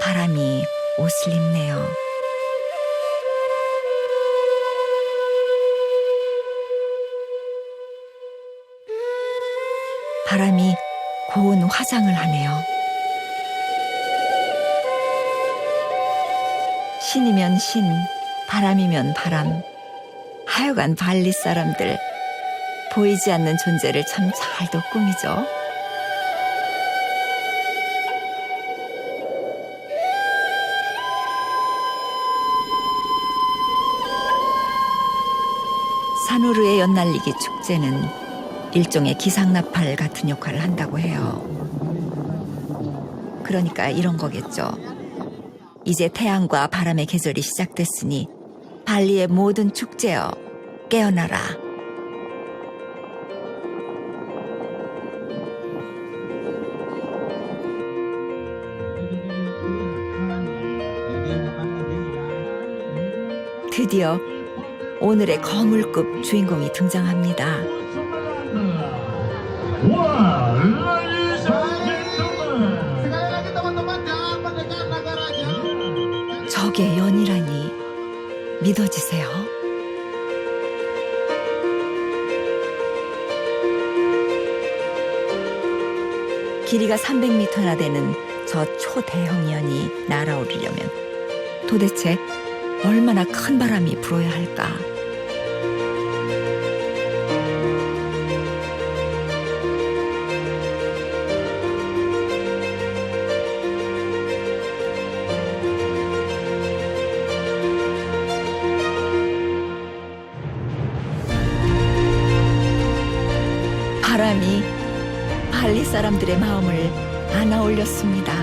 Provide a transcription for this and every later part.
바람이 옷을 입네요. 바람이 고운 화장을 하네요. 신이면 신, 바람이면 바람. 하여간 발리 사람들, 보이지 않는 존재를 참 잘도 꾸미죠. 사누르의 연날리기 축제는 일종의 기상나팔 같은 역할을 한다고 해요. 그러니까 이런 거겠죠. 이제 태양과 바람의 계절이 시작됐으니 발리의 모든 축제여 깨어나라. 드디어 오늘의 거물급 주인공이 등장합니다. 저게 연이라니 믿어지세요? 길이가 300m나 되는 저 초대형 연이 날아오르려면 도대체 얼마나 큰 바람이 불어야 할까? 바람이 발리 사람들의 마음을 안아올렸습니다.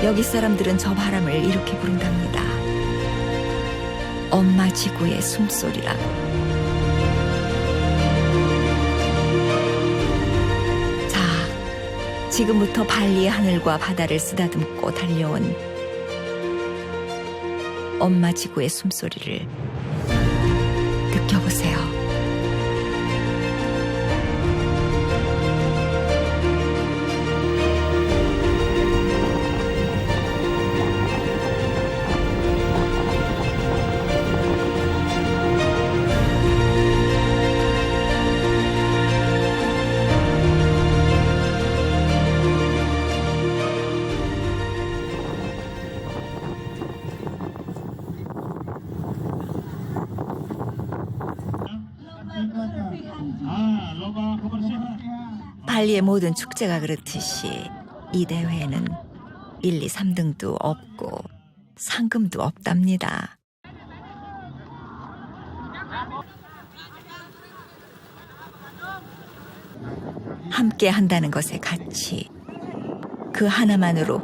여기 사람들은 저 바람을 이렇게 부른답니다. 엄마 지구의 숨소리라. 자, 지금부터 발리의 하늘과 바다를 쓰다듬고 달려온 엄마 지구의 숨소리를 느껴보세요. 발리의 모든 축제가 그렇듯이 이 대회에는 1, 2, 3등도 없고 상금도 없답니다. 함께 한다는 것의 가치, 그 하나만으로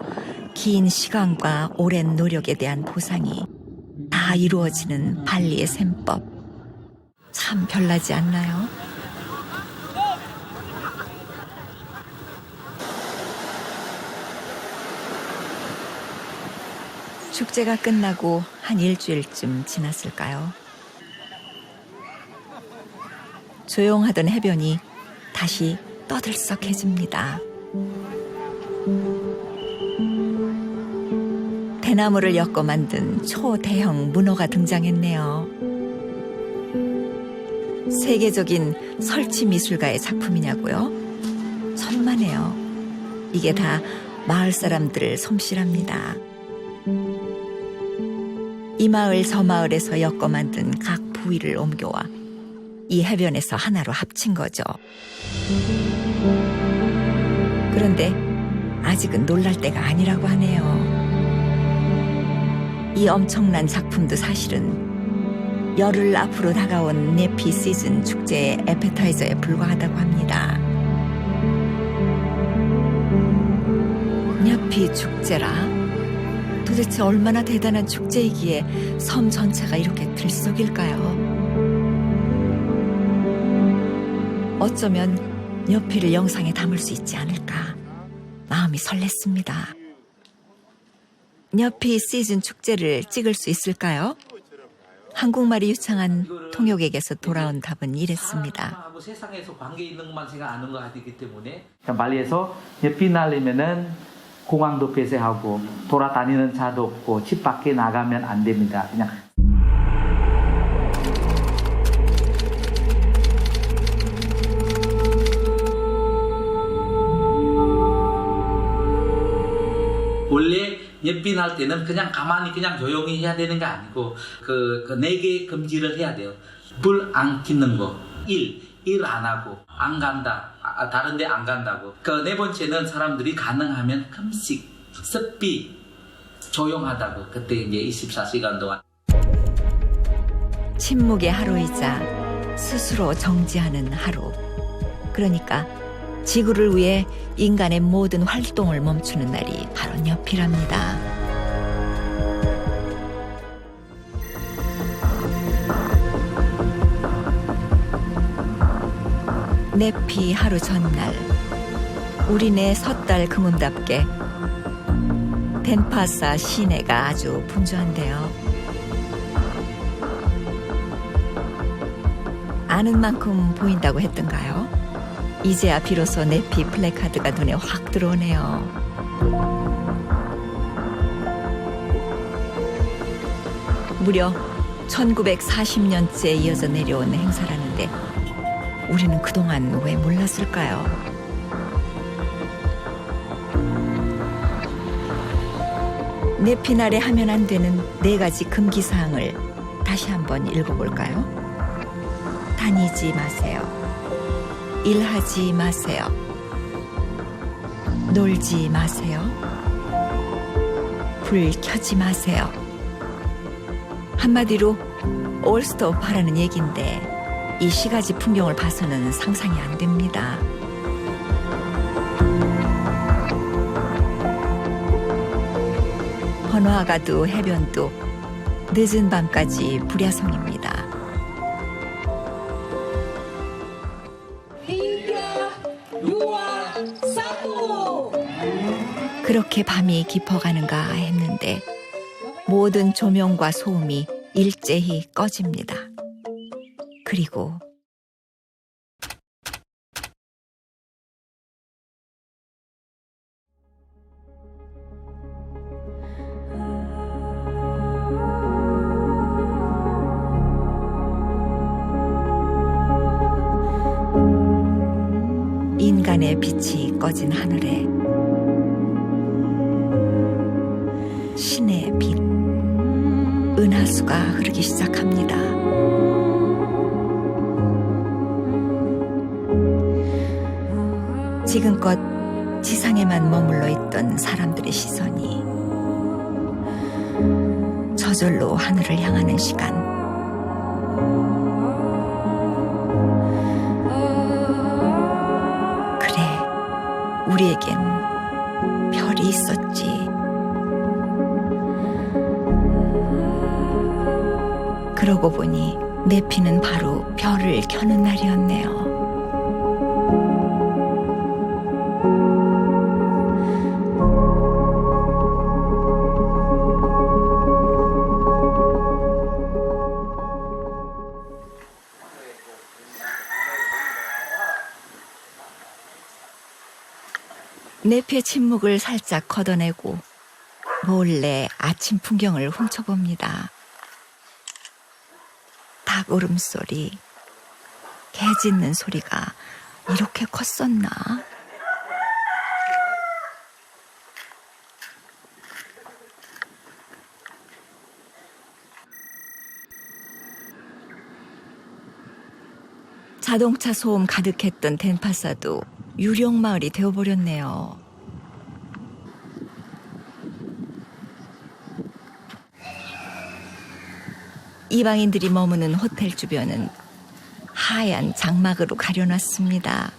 긴 시간과 오랜 노력에 대한 보상이 다 이루어지는 발리의 셈법, 참 별나지 않나요? 축제가 끝나고 한 일주일쯤 지났을까요? 조용하던 해변이 다시 떠들썩해집니다. 대나무를 엮어 만든 초대형 문어가 등장했네요. 세계적인 설치 미술가의 작품이냐고요? 천만에요. 이게 다 마을 사람들 솜씨랍니다. 이 마을 저 마을에서 엮어 만든 각 부위를 옮겨와 이 해변에서 하나로 합친 거죠. 그런데 아직은 놀랄 때가 아니라고 하네요. 이 엄청난 작품도 사실은 열흘 앞으로 다가온 네피 시즌 축제의 애페타이저에 불과하다고 합니다. 네피 축제라? 도대체 얼마나 대단한 축제이기에 섬 전체가 이렇게 들썩일까요? 어쩌면 녀피를 영상에 담을 수 있지 않을까 마음이 설렜습니다. 녀피 시즌 축제를 찍을 수 있을까요? 한국말이 유창한 통역에게서 돌아온 답은 이랬습니다. 사람하고 세상에서 관계 있는 것만 생각하는 거 아니기 때문에 말리에서 비 날리면은 공항도 폐쇄하고 돌아다니는 차도 없고 집 밖에 나가면 안 됩니다. 그냥 원래 예비 날 때는 그냥 가만히 그냥 조용히 해야 되는 게 아니고 그 4개 금지를 해야 돼요. 불 안 켜는 거, 일 안 하고 안 간다, 다른 데 안 간다고. 그 4번째는 사람들이 가능하면 금식, 습비, 조용하다고. 그때 이제 24시간 동안. 침묵의 하루이자 스스로 정지하는 하루. 그러니까 지구를 위해 인간의 모든 활동을 멈추는 날이 바로 녀피랍니다. 내피 하루 전날, 우리네 섣달 금음답게 덴파사 시내가 아주 분주한데요. 아는 만큼 보인다고 했던가요? 이제야 비로소 내피 플래카드가 눈에 확 들어오네요. 무려 1940년째 이어져 내려온 행사라는데 우리는 그동안 왜 몰랐을까요? 내피날에 하면 안 되는 4가지 금기사항을 다시 한번 읽어볼까요? 다니지 마세요. 일하지 마세요. 놀지 마세요. 불 켜지 마세요. 한마디로 올스톱하라는 얘기인데 이 10가지 풍경을 봐서는 상상이 안 됩니다. 번화가도 해변도 늦은 밤까지 불야성입니다. 그렇게 밤이 깊어가는가 했는데 모든 조명과 소음이 일제히 꺼집니다. 그리고 인간의 빛이 꺼진 하늘에 신의 빛, 은하수가 흐르기 시작합니다. 지금껏 지상에만 머물러 있던 사람들의 시선이 저절로 하늘을 향하는 시간. 그래, 우리에겐 별이 있었지. 그러고 보니 내피는 바로 별을 켜는 날이었네요. 내피의 침묵을 살짝 걷어내고 몰래 아침 풍경을 훔쳐봅니다. 닭 울음소리, 개 짖는 소리가 이렇게 컸었나? 자동차 소음 가득했던 덴파사도 유령 마을이 되어버렸네요. 이방인들이 머무는 호텔 주변은 하얀 장막으로 가려놨습니다.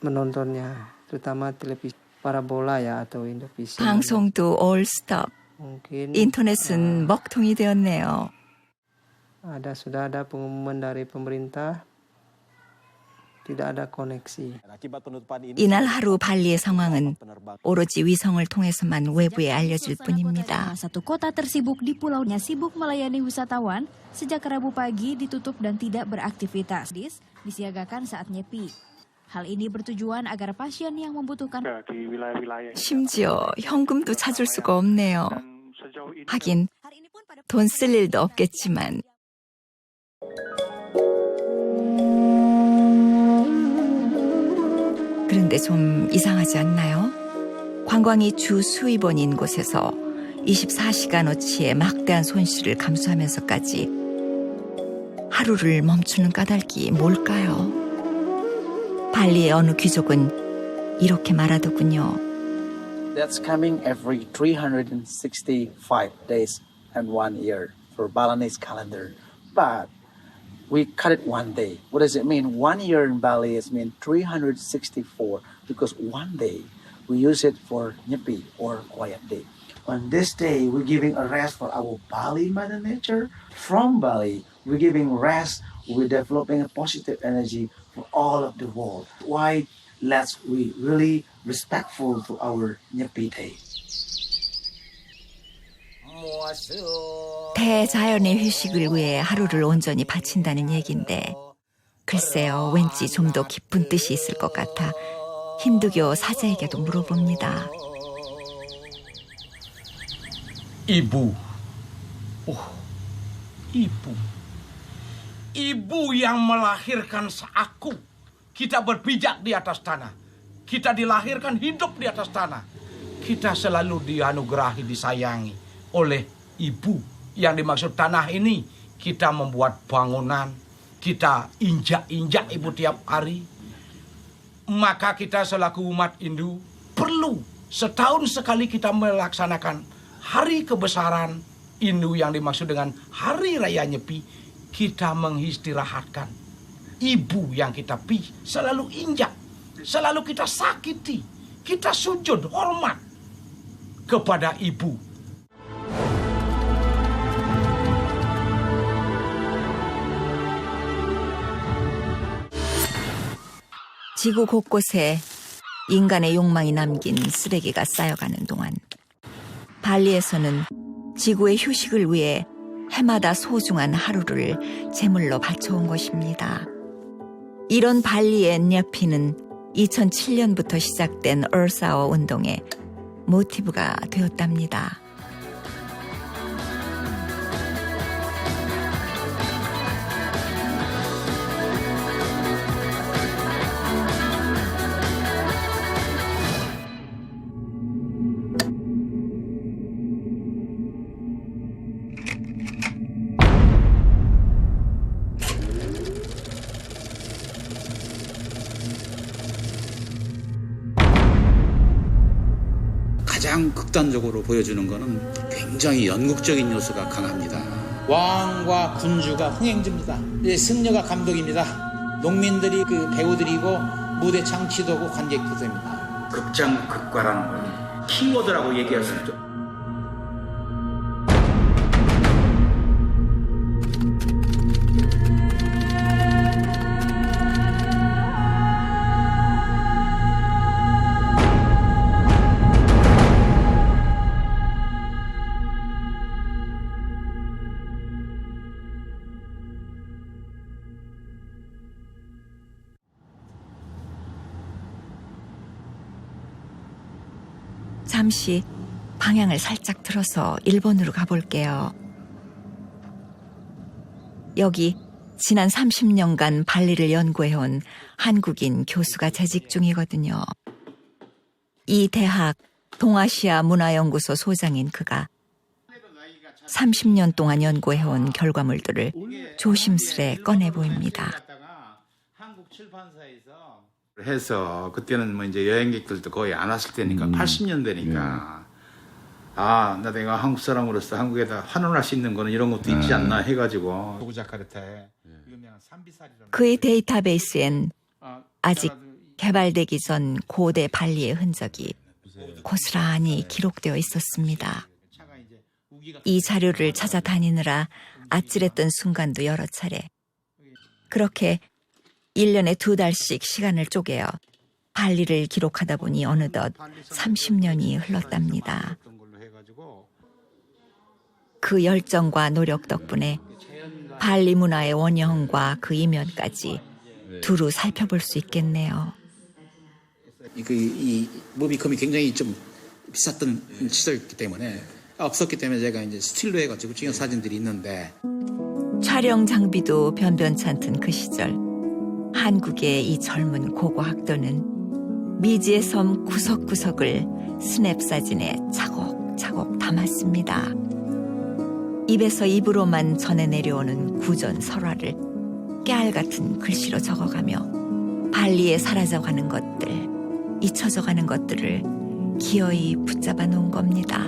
menontonnya, terutama televisi parabola ya atau Indovision. 방송도 올스톱, Mungkin 인터넷은 먹통이 되었네요. sudah ada pengumuman dari pemerintah tidak ada koneksi. Akibat penutupan ini, 이날 하루 발리의 상황은 오로지 위성을 통해서만 외부에 알려질 Suasana kota 뿐입니다. salah satu kota tersibuk di pulaunya sibuk melayani wisatawan sejak Rabu pagi ditutup dan tidak beraktivitas. Disiagakan saat nyepi. Hal ini bertujuan agar pasien yang membutuhkan di wilayah-wilayah 심지어 현금도 찾을 수가 없네요. dan sejauh ini 하긴 돈 쓸 일도 없겠지만 그런데 좀 이상하지 않나요? 관광이 주 수입원인 곳에서 24시간어치의 막대한 손실을 감수하면서까지 하루를 멈추는 까닭이 뭘까요? 발리의 어느 귀족은 이렇게 말하더군요. That's coming every 365 days and 1 year for Balinese calendar. But we cut it 1 day. What does it mean? 1 year in Bali is mean 364 because 1 day we use it for nyepi or quiet day. On this day, we're giving a rest for our Bali Mother Nature. From Bali, we're giving rest. We're developing a positive energy for all of the world. Why? Let's we really respectful to our nyepi day. 대자연의 휴식을 위해 하루를 온전히 바친다는 얘긴데 글쎄요, 왠지 좀 더 깊은 뜻이 있을 것 같아 힌두교 사제에게도 물어봅니다. Ibu. Oh, ibu. Ibu yang melahirkan aku. Kita berpijak di atas tanah. Kita dilahirkan hidup di atas tanah. Kita selalu dianugerahi, disayangi oleh ibu. Yang dimaksud tanah ini, kita membuat bangunan. Kita injak-injak ibu tiap hari. Maka kita selaku umat Hindu perlu setahun sekali kita melaksanakan hari kebesaran Hindu yang dimaksud dengan hari raya Nyepi. Kita mengistirahatkan ibu yang kita selalu injak, selalu kita sakiti, kita sujud hormat kepada ibu. 지구 곳곳에 인간의 욕망이 남긴 쓰레기가 쌓여가는 동안 발리에서는 지구의 휴식을 위해 해마다 소중한 하루를 제물로 바쳐온 것입니다. 이런 발리의 냐피는 2007년부터 시작된 얼사워 운동의 모티브가 되었답니다. 가장 극단적으로 보여주는 것은 굉장히 연극적인 요소가 강합니다. 왕과 군주가 흥행주입니다. 승려가 감독입니다. 농민들이 그 배우들이고 무대 창치도고 관객도 됩니다. 극장 극과라는 건 키워드라고 얘기할 수 있죠. 잠시 방향을 살짝 틀어서 일본으로 가볼게요. 여기 지난 30년간 발리를 연구해온 한국인 교수가 재직 중이거든요. 이 대학 동아시아 문화연구소 소장인 그가 30년 동안 연구해온 결과물들을 조심스레 꺼내 보입니다. 한국 출판사에서 해서 그때는 뭐 이제 여행객들도 거의 안 왔을 때니까 80년대니까 나 내가 한국 사람으로서 한국에다 환원할 수 있는 거는 이런 것도 있지 않나 해가지고 자카르타에 유명한 산비살이라는 그의 데이터베이스엔 아직 개발되기 전 고대 발리의 흔적이 고스란히 기록되어 있었습니다. 차가 이제 이 자료를 찾아다니느라 아찔했던 순간도 여러 차례. 그렇게 1년에 2달씩 시간을 쪼개어 발리를 기록하다 보니 어느덧 30년이 흘렀답니다. 그 열정과 노력 덕분에 발리 문화의 원형과 그 이면까지 두루 살펴볼 수 있겠네요. 이 무비컴이 굉장히 좀 비쌌던 시절이기 때문에 없었기 때문에 제가 이제 스틸로 해가지고 찍은 사진들이 있는데 촬영 장비도 변변찮던 그 시절 한국의 이 젊은 고고학도는 미지의 섬 구석구석을 스냅 사진에 차곡차곡 담았습니다. 입에서 입으로만 전해 내려오는 구전 설화를 깨알 같은 글씨로 적어가며 발리에 사라져가는 것들, 잊혀져가는 것들을 기어이 붙잡아 놓은 겁니다.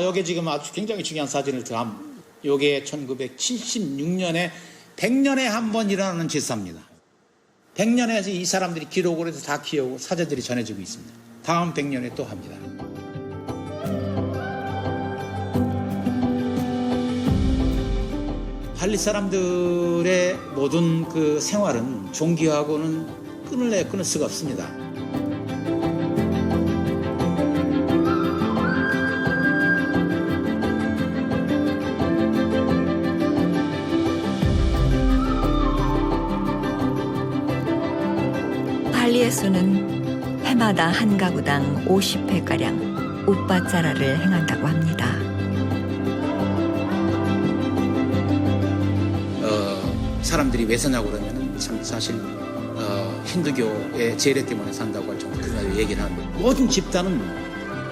여기 지금 아주 굉장히 중요한 사진을 더함. 요게 1976년에 100년에 한 번 일어나는 제사입니다. 100년에 이 사람들이 기록을 해서 다 기억하고 사제들이 전해지고 있습니다. 다음 100년에 또 합니다. 발리 사람들의 모든 그 생활은 종교하고는 끊을 수가 없습니다. 발리에서는 해마다 한 가구당 50회가량 우빠짜라를 행한다고 합니다. 사람들이 왜 사냐고 그러면 참 사실 힌두교의 제례 때문에 산다고 할 정도 그런 얘기를 하는데 모든 집단은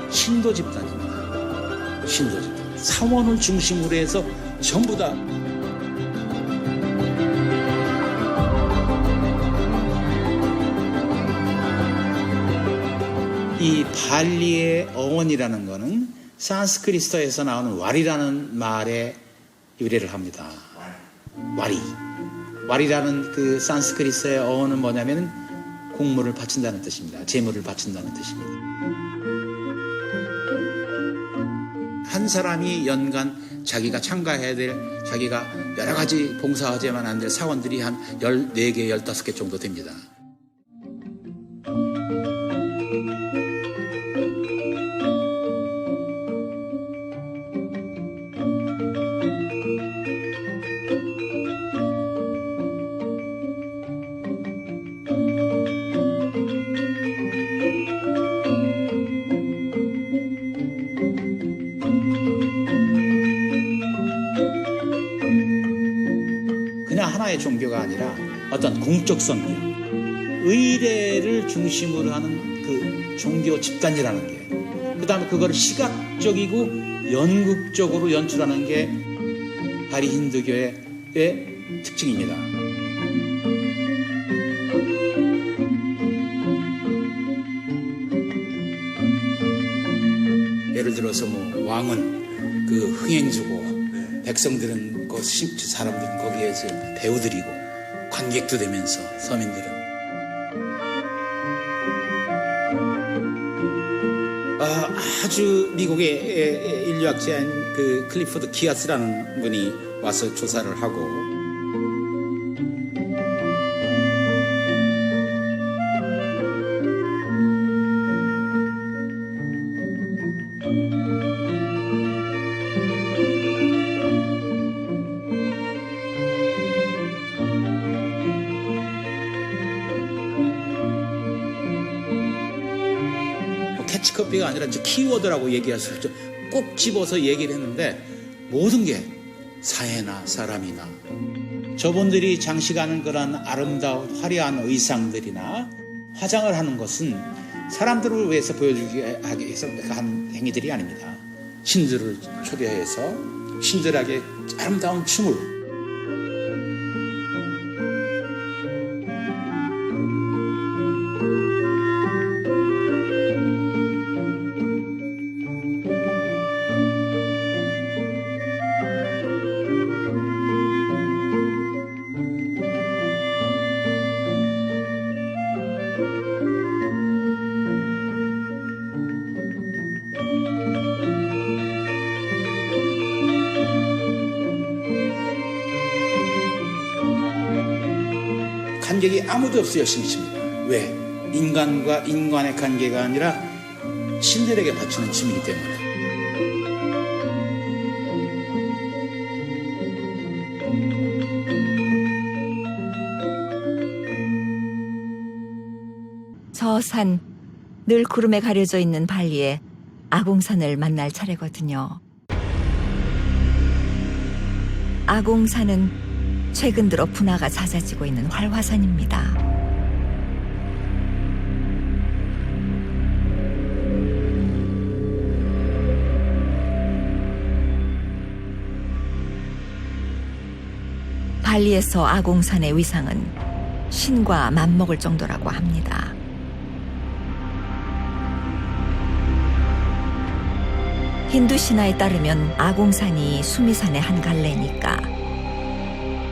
신도 집단입니다. 신도 집단. 사원을 중심으로 해서 전부 다 이 발리의 어원이라는 것은 산스크리트에서 나오는 와리라는 말에 유래를 합니다. 와리라는 그 산스크리트의 어원은 뭐냐면 공물을 바친다는 뜻입니다. 재물을 바친다는 뜻입니다. 한 사람이 연간 자기가 참가해야 될 자기가 여러 가지 봉사하지만 안 될 사원들이 한 14개, 15개 정도 됩니다. 하나의 종교가 아니라 어떤 공적 선교, 의례를 중심으로 하는 그 종교 집단이라는 게, 그 다음에 그걸 시각적이고 연극적으로 연출하는 게 발리 힌두교의 특징입니다. 예를 들어서 뭐 왕은 그 흥행주고 백성들은 그 사람들은 거기에서 배우들이고 관객도 되면서 서민들은 아주 미국의 인류학자인 그 클리포드 기아스라는 분이 와서 조사를 하고 캐치커피가 아니라 키워드라고 얘기할 수 있죠. 꼭 집어서 얘기를 했는데 모든 게 사회나 사람이나 저분들이 장식하는 그런 아름다운 화려한 의상들이나 화장을 하는 것은 사람들을 위해서 보여주기 위해서 한 행위들이 아닙니다. 신들을 초대해서 신들에게 아름다운 춤을 관객이 아무도 없어요. 심십니다. 왜? 인간과 인간의 관계가 아니라 신들에게 바치는 춤이기 때문에. 저 산, 늘 구름에 가려져 있는 발리에 아공산을 만날 차례거든요. 아공산은 최근 들어 분화가 잦아지고 있는 활화산입니다. 발리에서 아공산의 위상은 신과 맞먹을 정도라고 합니다. 힌두 신화에 따르면 아공산이 수미산의 한 갈래니까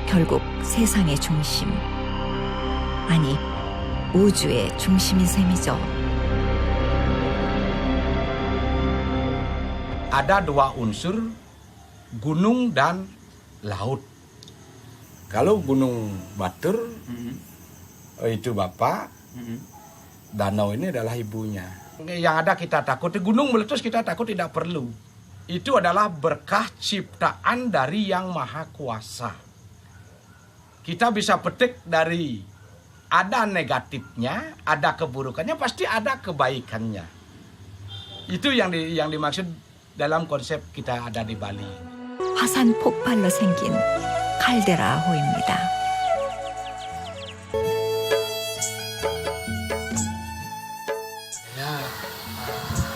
결국 세상의 중심, 아니 우주의 중심인 셈이죠. Ada dua unsur, gunung dan laut. Kalau gunung Batur itu bapak, danau ini adalah ibunya. Yang ada kita takut, gunung meletus kita takut tidak perlu. Itu adalah berkah ciptaan dari Yang Maha Kuasa. Kita bisa petik dari ada negatifnya, ada keburukannya, pasti ada kebaikannya. Itu yang dimaksud dalam konsep kita ada di Bali. 화산 폭발로 생긴 칼데라호입니다.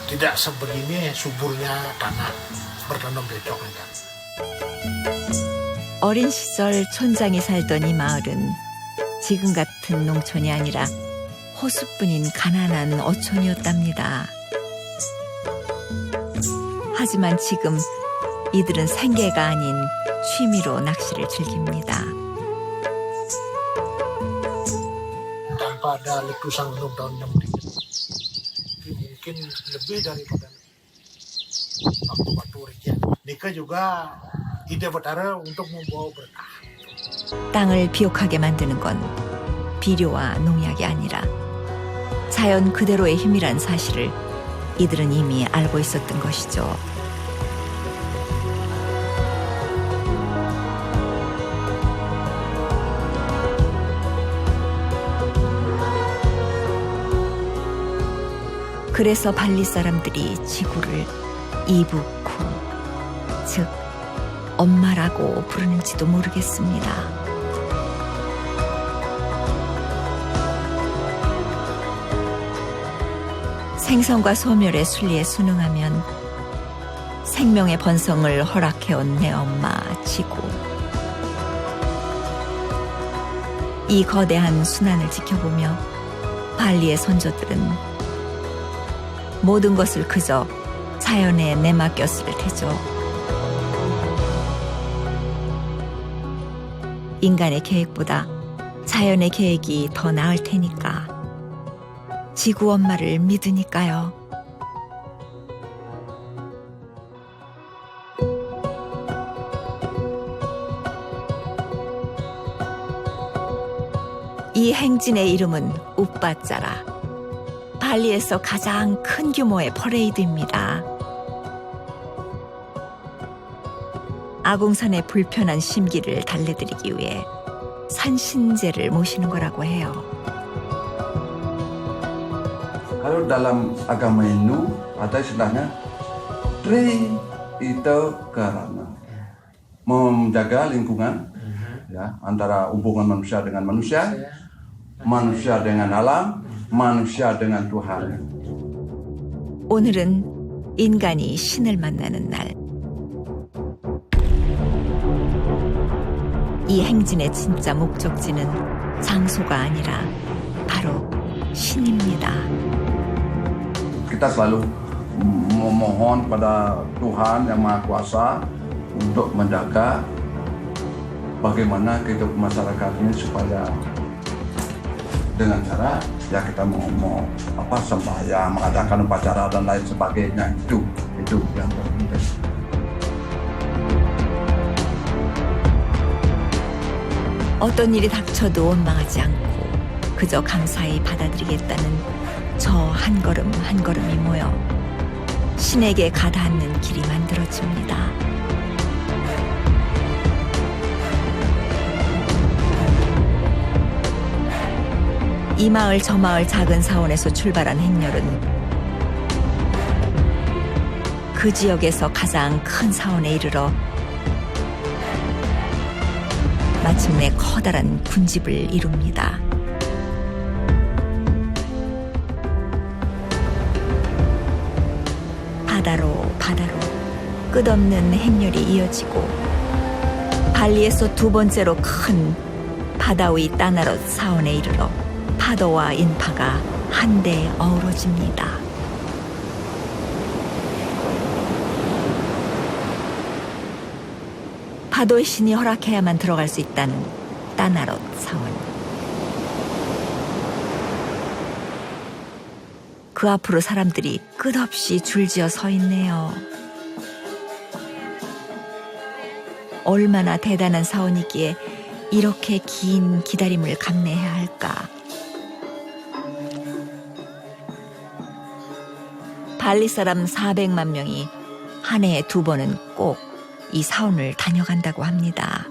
Tidak sebegini suburnya tanah bertanam becok. 어린 시절 촌장이 살던 이 마을은 지금 같은 농촌이 아니라 호수뿐인 가난한 어촌이었답니다. 하지만 지금 이들은 생계가 아닌 취미로 낚시를 즐깁니다. Tanpa ada letusan gunung tahun 6 mungkin lebih daripada waktu batu region. Nika juga ide Batara untuk membawa berkah. 땅을 비옥하게 만드는 건 비료와 농약이 아니라 자연 그대로의 힘이란 사실을 이들은 이미 알고 있었던 것이죠. 그래서 발리 사람들이 지구를 이부쿠, 즉 엄마라고 부르는지도 모르겠습니다. 생선과 소멸의 순리에 순응하면 생명의 번성을 허락해온 내 엄마 지구. 이 거대한 순환을 지켜보며 발리의 선조들은 모든 것을 그저 자연에 내맡겼을 테죠. 인간의 계획보다 자연의 계획이 더 나을 테니까 지구 엄마를 믿으니까요. 이 행진의 이름은 우빠짜라. 발리에서 가장 큰 규모의 퍼레이드입니다. 아공산의 불편한 심기를 달래드리기 위해 산신제를 모시는 거라고 해요. Kalau dalam agama Hindu ada istilahnya Tri itu karana menjaga lingkungan ya antara hubungan manusia dengan manusia, manusia dengan alam, manusia dengan Tuhan. 오늘은 인간이 신을 만나는 날. 이 행진의 진짜 목적지는 장소가 아니라 바로 신입니다. Kita selalu memohon pada Tuhan Yang Maha Kuasa untuk menjaga bagaimana kehidupan masyarakat ini supaya dengan cara ya kita mau sembahyang, mengadakan upacara dan lain sebagainya itu yang terpenting. 어떤 일이 닥쳐도 원망하지 않고 그저 감사히 받아들이겠다는 저 한 걸음 한 걸음이 모여 신에게 가닿는 길이 만들어집니다. 이 마을 저 마을 작은 사원에서 출발한 행렬은 그 지역에서 가장 큰 사원에 이르러 마침내 커다란 군집을 이룹니다. 바다로 끝없는 행렬이 이어지고 발리에서 두 번째로 큰 바다위 따나롯 사원에 이르러 파도와 인파가 한데 어우러집니다. 파도의 신이 허락해야만 들어갈 수 있다는 따나롯 사원. 그 앞으로 사람들이 끝없이 줄지어 서 있네요. 얼마나 대단한 사원이기에 이렇게 긴 기다림을 감내해야 할까. 발리 사람 400만 명이 한 해에 2번은 꼭 이 사원을 다녀간다고 합니다.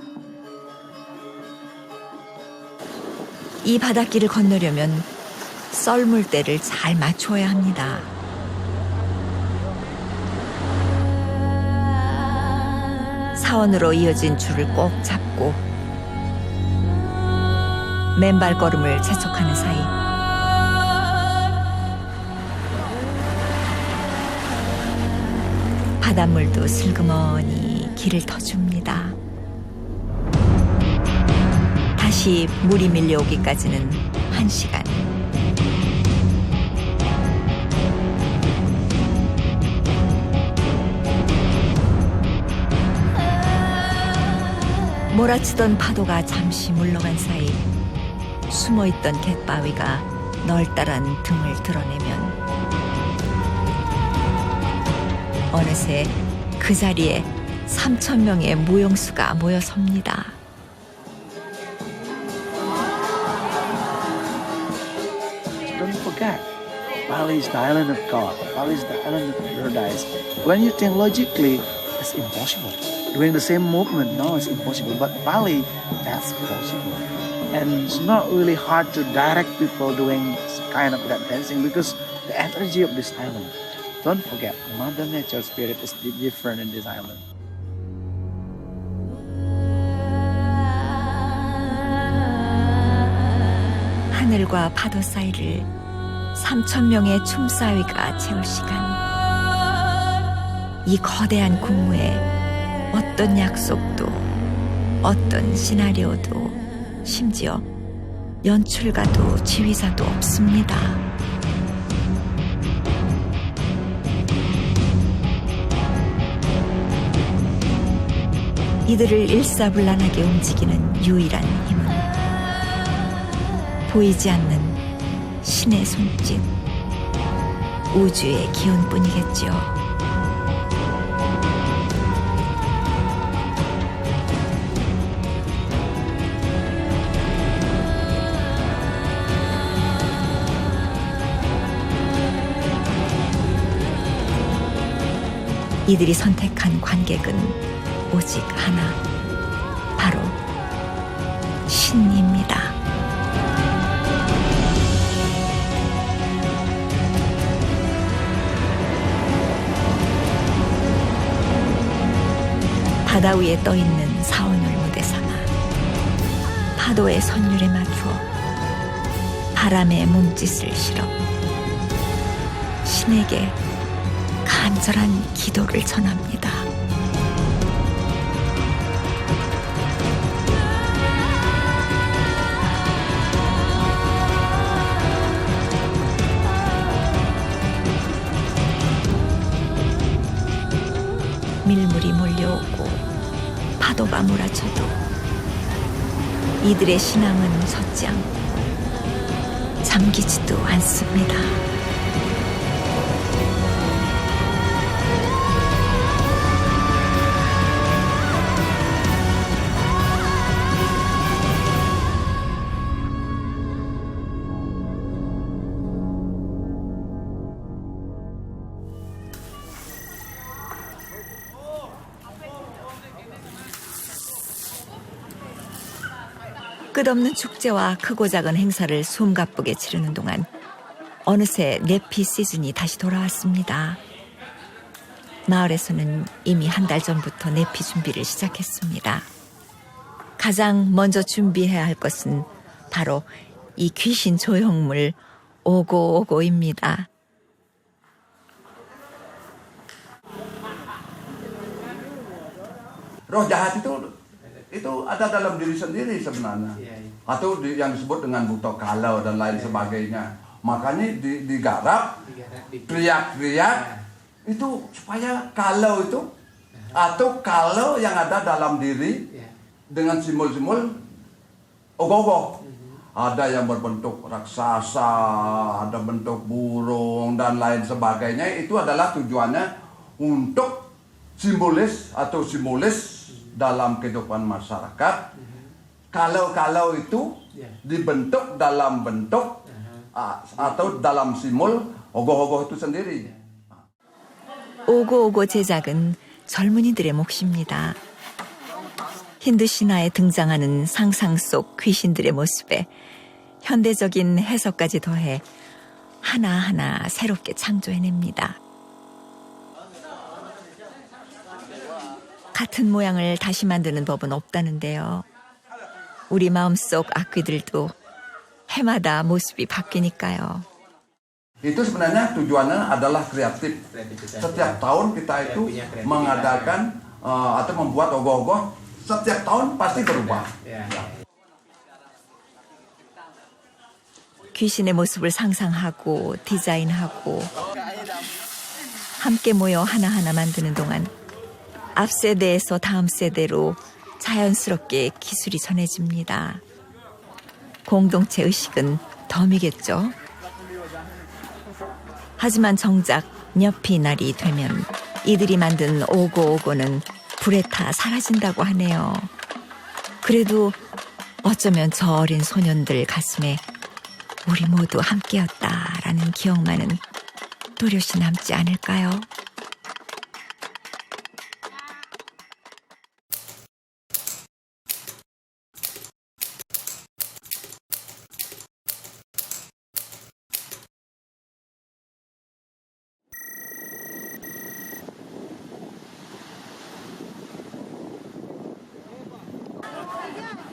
이 바닷길을 건너려면 썰물대를 잘 맞춰야 합니다. 사원으로 이어진 줄을 꼭 잡고 맨발걸음을 재촉하는 사이 바닷물도 슬그머니 길을 터줍니다. 다시 물이 밀려오기까지는 1시간. 몰아치던 파도가 잠시 물러간 사이 숨어있던 갯바위가 널따란 등을 드러내면 어느새 그 자리에 3,000명의 무용수가 모여섭니다. Don't forget, Bali is the island of God. Bali is the island of paradise. When you think logically, it's impossible. Doing the same movement, no, it's impossible. But Bali, that's possible. And it's not really hard to direct people doing kind of that dancing because the energy of this island. Don't forget, Mother Nature spirit is different in this island. 하늘과 파도 사이를 3,000명의 춤사위가 채울 시간. 이 거대한 군무에 어떤 약속도, 어떤 시나리오도, 심지어 연출가도 지휘자도 없습니다. 이들을 일사불란하게 움직이는 유일한 힘은 보이지 않는 신의 손짓, 우주의 기운뿐이겠지요. 이들이 선택한 관객은 오직 하나, 바로 신입니다. 바다 위에 떠있는 사원을 무대 삼아 파도의 선율에 맞추어 바람의 몸짓을 실어 신에게 간절한 기도를 전합니다. 밀물이 몰려오고 파도가 몰아쳐도 이들의 신앙은 섰지 않고 잠기지도 않습니다. 끝없는 축제와 크고 작은 행사를 숨가쁘게 치르는 동안 어느새 내피 시즌이 다시 돌아왔습니다. 마을에서는 이미 한 달 전부터 내피 준비를 시작했습니다. 가장 먼저 준비해야 할 것은 바로 이 귀신 조형물 오고오고입니다. Roh jahat itu ada dalam diri sendiri sebenarnya. Atau yang disebut dengan buta kalau dan lain sebagainya. Makanya digarap, teriak-teriak itu supaya kalau itu atau kalau yang ada dalam diri dengan simbol-simbol ogoh-ogoh. Ada yang berbentuk raksasa, ada bentuk burung dan lain sebagainya. Itu adalah tujuannya untuk simbolis dalam kehidupan masyarakat. Kalau itu dibentuk dalam bentuk atau dalam simbol ogoh-ogoh itu sendiri. 오고오고 제작은 젊은이들의 몫입니다. 힌두 신화에 등장하는 상상 속 귀신들의 모습에 현대적인 해석까지 더해 하나하나 새롭게 창조해냅니다. 같은 모양을 다시 만드는 법은 없다는데요. 우리 마음속 악귀들도 해마다 모습이 바뀌니까요. Itu sebenarnya tujuannya adalah kreatif. Setiap tahun kita itu mengadakan atau membuat ogoh-ogoh. Setiap tahun pasti berubah. 귀신의 모습을 상상하고 디자인하고 함께 모여 하나하나 만드는 동안 앞 세대에서 다음 세대로 자연스럽게 기술이 전해집니다. 공동체 의식은 덤이겠죠. 하지만 정작 녀피 날이 되면 이들이 만든 오고오고는 불에 타 사라진다고 하네요. 그래도 어쩌면 저 어린 소년들 가슴에 우리 모두 함께였다라는 기억만은 또렷이 남지 않을까요?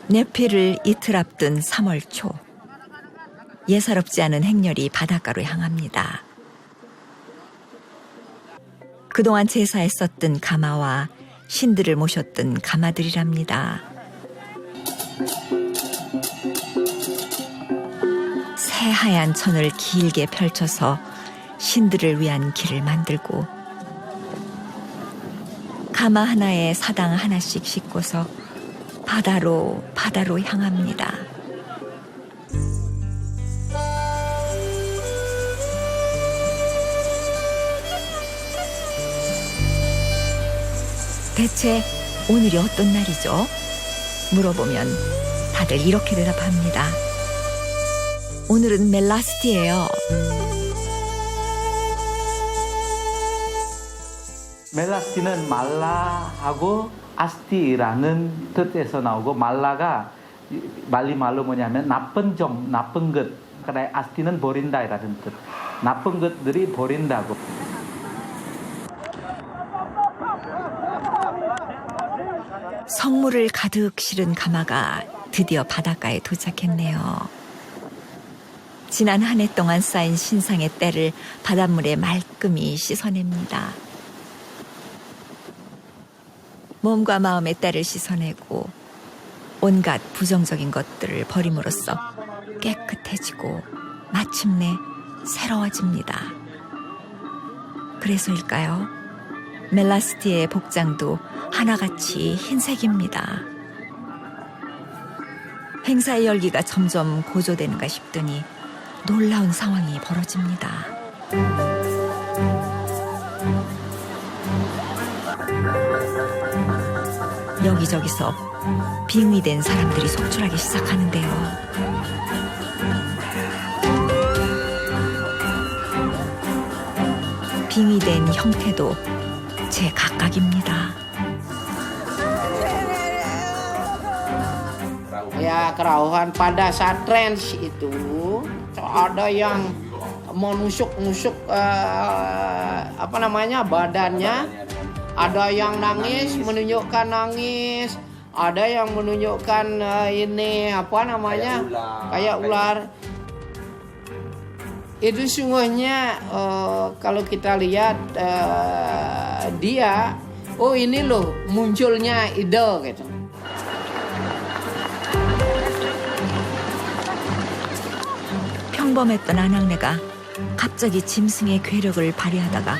내피를 이틀 앞둔 3월 초. 예사롭지 않은 행렬이 바닷가로 향합니다. 그동안 제사에 썼던 가마와 신들을 모셨던 가마들이랍니다. 새하얀 천을 길게 펼쳐서 신들을 위한 길을 만들고 가마 하나에 사당 하나씩 싣고서 바다로 향합니다. 대체 오늘이 어떤 날이죠? 물어보면 다들 이렇게 대답합니다. 오늘은 멜라스티예요. 멜라스티는 말라하고 아스티라는 뜻에서 나오고 말라가 말리말로 뭐냐면 나쁜 점, 나쁜 것. 그래 아스티는 버린다라는 뜻. 나쁜 것들이 버린다고. 성물을 가득 실은 가마가 드디어 바닷가에 도착했네요. 지난 한 해 동안 쌓인 신상의 때를 바닷물에 말끔히 씻어냅니다. 몸과 마음의 때를 씻어내고 온갖 부정적인 것들을 버림으로써 깨끗해지고 마침내 새로워집니다. 그래서일까요? 멜라스티의 복장도 하나같이 흰색입니다. 행사의 열기가 점점 고조되는가 싶더니 놀라운 상황이 벌어집니다. 여기저기서 빙의된 사람들이 속출하기 시작하는데요. 빙의된 형태도 제각각입니다. Ya, ada kerauhan pada saat trans itu ada yang mau nusuk badannya, ada yang nangis menunjukkan nangis, ada yang menunjukkan kayak ular. Itu sungguhnya kalau kita lihat dia, oh ini loh munculnya ide gitu. 평범했던 안악내가 갑자기 짐승의 괴력을 발휘하다가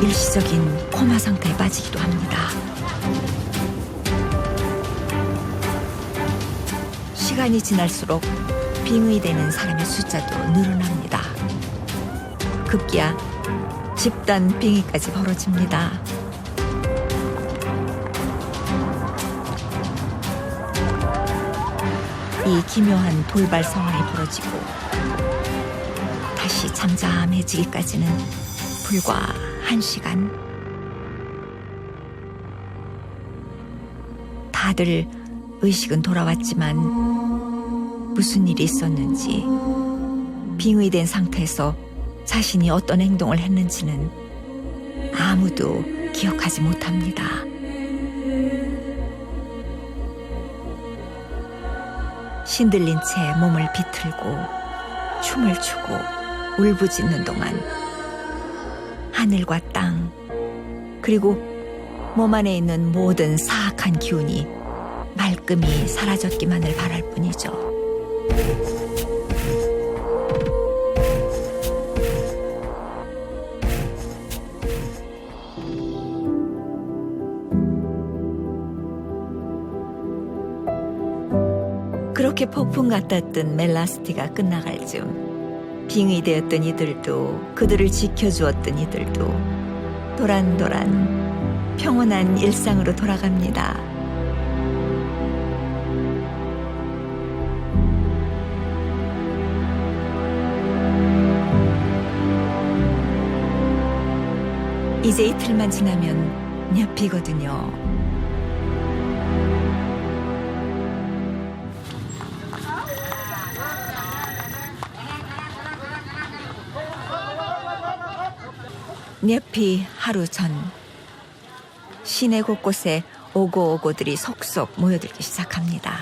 일시적인 코마 상태에 빠지기도 합니다. 시간이 지날수록 빙의되는 사람의 숫자도 늘어납니다. 급기야 집단 빙의까지 벌어집니다. 이 기묘한 돌발 상황이 벌어지고 다시 잠잠해지기까지는 불과 1시간. 다들 의식은 돌아왔지만 무슨 일이 있었는지, 빙의된 상태에서 자신이 어떤 행동을 했는지는 아무도 기억하지 못합니다. 신들린 채 몸을 비틀고 춤을 추고 울부짖는 동안 하늘과 땅, 그리고 몸 안에 있는 모든 사악한 기운이 말끔히 사라졌기만을 바랄 뿐이죠. 그렇게 폭풍 같았던 멜라스티가 끝나갈 즈음 빙의되었던 이들도 그들을 지켜주었던 이들도 도란도란 평온한 일상으로 돌아갑니다. 이제 이틀만 지나면 녀피거든요. 녀피 하루 전, 시내 곳곳에 오고오고들이 속속 모여들기 시작합니다.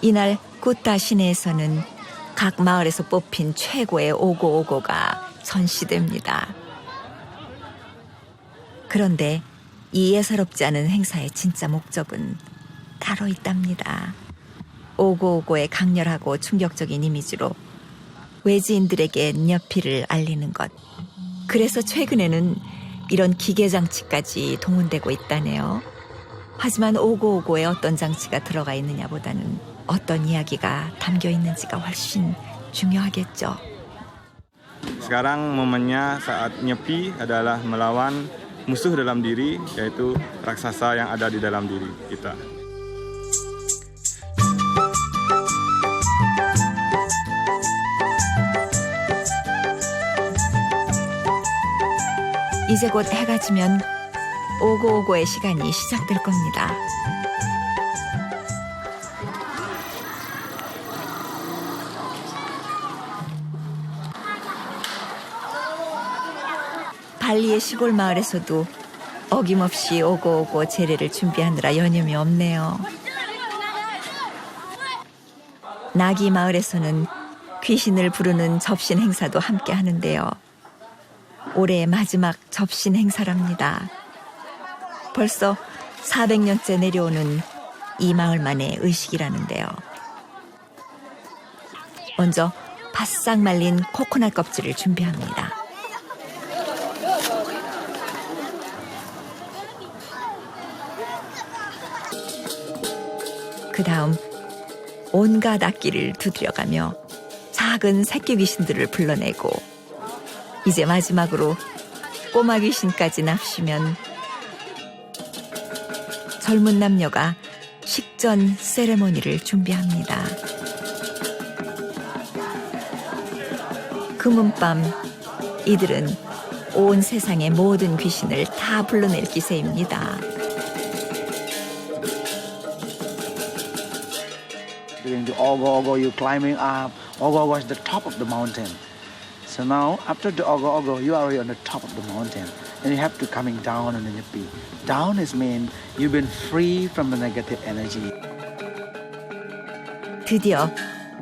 이날 구타 시내에서는 각 마을에서 뽑힌 최고의 오고오고가 전시됩니다. 그런데 이 예사롭지 않은 행사의 진짜 목적은 따로 있답니다. 오고오고의 강렬하고 충격적인 이미지로 외지인들에게 녀피를 알리는 것. 그래서 최근에는 이런 기계장치까지 동원되고 있다네요. 하지만 오고오고에 어떤 장치가 들어가 있느냐보다는 어떤 이야기가 담겨 있는지가 훨씬 중요하겠죠. Sekarang momennya saat Nyepi adalah melawan musuh dalam diri, yaitu raksasa yang ada di dalam diri kita. 이제 곧 해가 지면 오고오고의 시간이 시작될 겁니다. 발리의 시골 마을에서도 어김없이 오고오고 제례를 준비하느라 여념이 없네요. 나기 마을에서는 귀신을 부르는 접신 행사도 함께 하는데요. 올해의 마지막 접신 행사랍니다. 벌써 400년째 내려오는 이 마을만의 의식이라는데요. 먼저 바싹 말린 코코넛 껍질을 준비합니다. 그 다음 온갖 악기를 두드려가며 작은 새끼 귀신들을 불러내고 이제 마지막으로 꼬마 귀신까지 납시면 젊은 남녀가 식전 세레모니를 준비합니다. 금은밤 이들은 온 세상의 모든 귀신을 다 불러낼 기세입니다. During the Ogo, you're climbing up. Ogo was the top of the mountain. So now, after the Ogo, you are already on the top of the mountain. And you have to coming down on the Nyepi. Down is mean you've been free from the negative energy. 드디어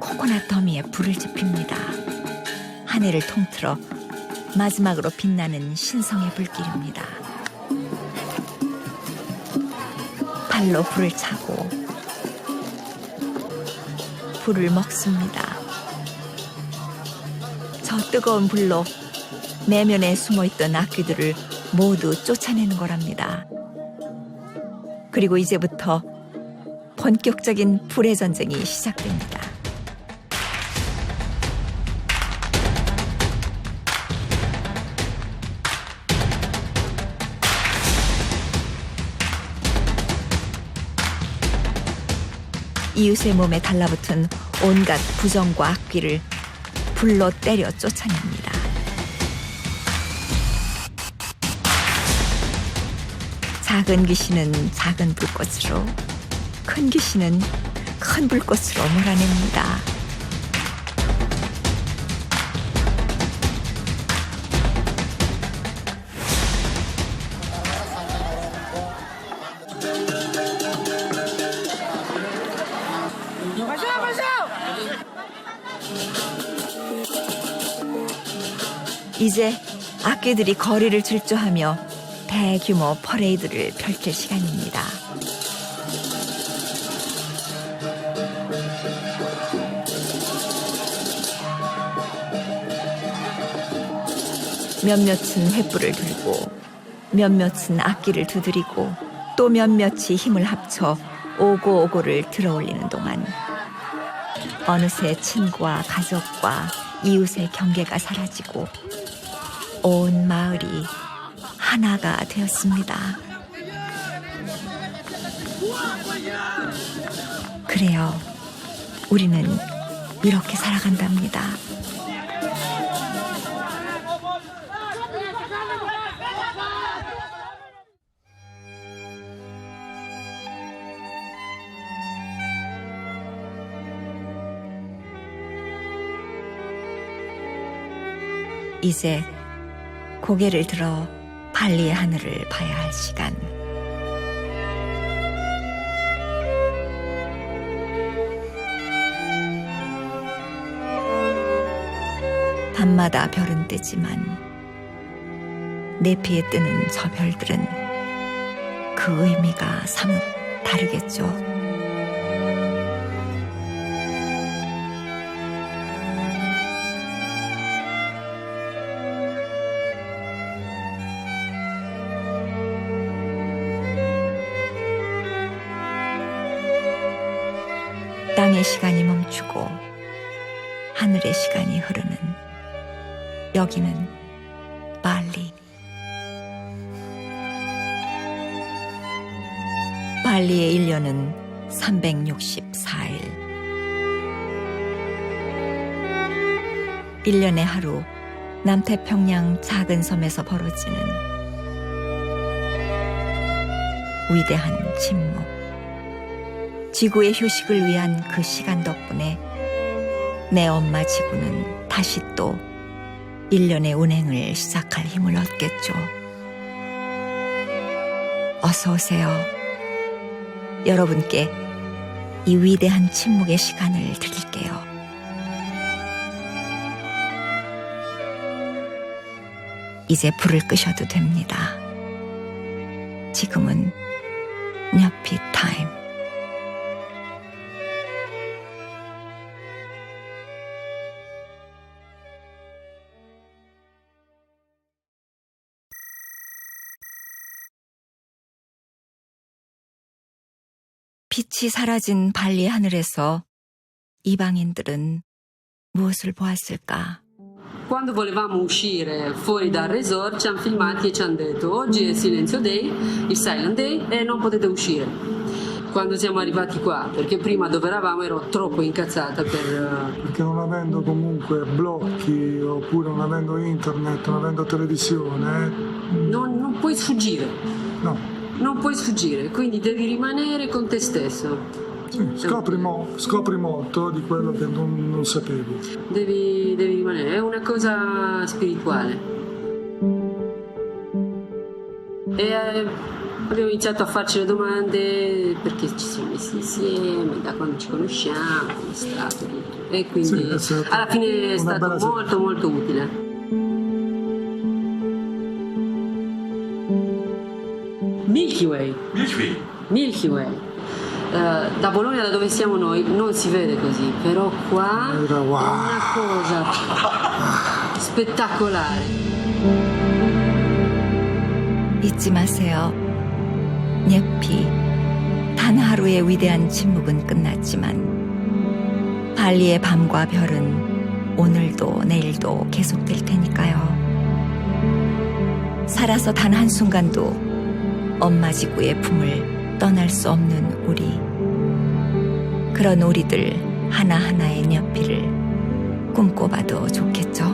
코코넛 더미에 불을 지핍니다. 하늘을 통틀어 마지막으로 빛나는 신성의 불길입니다. 발로 불을 차고 불을 먹습니다. 저 뜨거운 불로 내면에 숨어있던 악귀들을 모두 쫓아내는 거랍니다. 그리고 이제부터 본격적인 불의 전쟁이 시작됩니다. 이웃의 몸에 달라붙은 온갖 부정과 악귀를 불로 때려 쫓아냅니다. 작은 귀신은 작은 불꽃으로, 큰 귀신은 큰 불꽃으로 몰아냅니다. 이제 악귀들이 거리를 질주하며 대규모 퍼레이드를 펼칠 시간입니다. 몇몇은 횃불을 들고 몇몇은 악기를 두드리고 또 몇몇이 힘을 합쳐 오고오고를 들어올리는 동안 어느새 친구와 가족과 이웃의 경계가 사라지고 온 마을이 하나가 되었습니다. 그래요. 우리는 이렇게 살아간답니다. 이제 고개를 들어 발리의 하늘을 봐야 할 시간. 밤마다 별은 뜨지만 내피에 뜨는 저 별들은 그 의미가 사뭇 다르겠죠. 땅의 시간이 멈추고 하늘의 시간이 흐르는 여기는 발리. 발리의 1년은 364일. 1년의 하루 남태평양 작은 섬에서 벌어지는 위대한 침묵. 지구의 휴식을 위한 그 시간 덕분에 내 엄마 지구는 다시 또 1년의 운행을 시작할 힘을 얻겠죠. 어서 오세요. 여러분께 이 위대한 침묵의 시간을 드릴게요. 이제 불을 끄셔도 됩니다. 지금은 녀피 타임. 빛이 사라진 발리 하늘에서 이방인들은 무엇을 보았을까? Quando volevamo uscire fuori dal resort ci hanno filmati e ci hanno detto oggi è il silenzio day, il silent day e non potete uscire. quando siamo arrivati qua, perché prima dove eravamo ero troppo incazzata Perché non avendo comunque blocchi, oppure non avendo internet, non avendo televisione... Non puoi sfuggire. No. Non puoi sfuggire, quindi devi rimanere con te stesso. Sì, scopri molto di quello che non sapevi. Devi rimanere, è una cosa spirituale. E abbiamo iniziato a farci le domande perché ci siamo messi insieme, da quando ci conosciamo, come è stato tutto. E quindi alla fine è stato molto molto utile. Milky Way. Da Bologna, da dove siamo noi, non si vede così, però qua è una cosa spettacolare. 잊지 마세요. 예피. 단 하루의 위대한 침묵은 끝났지만 발리의 밤과 별은 오늘도 내일도 계속될 테니까요. 살아서 단 한순간도 엄마 지구의 품을 떠날 수 없는 우리. 그런 우리들 하나하나의 녀피를 꿈꿔봐도 좋겠죠?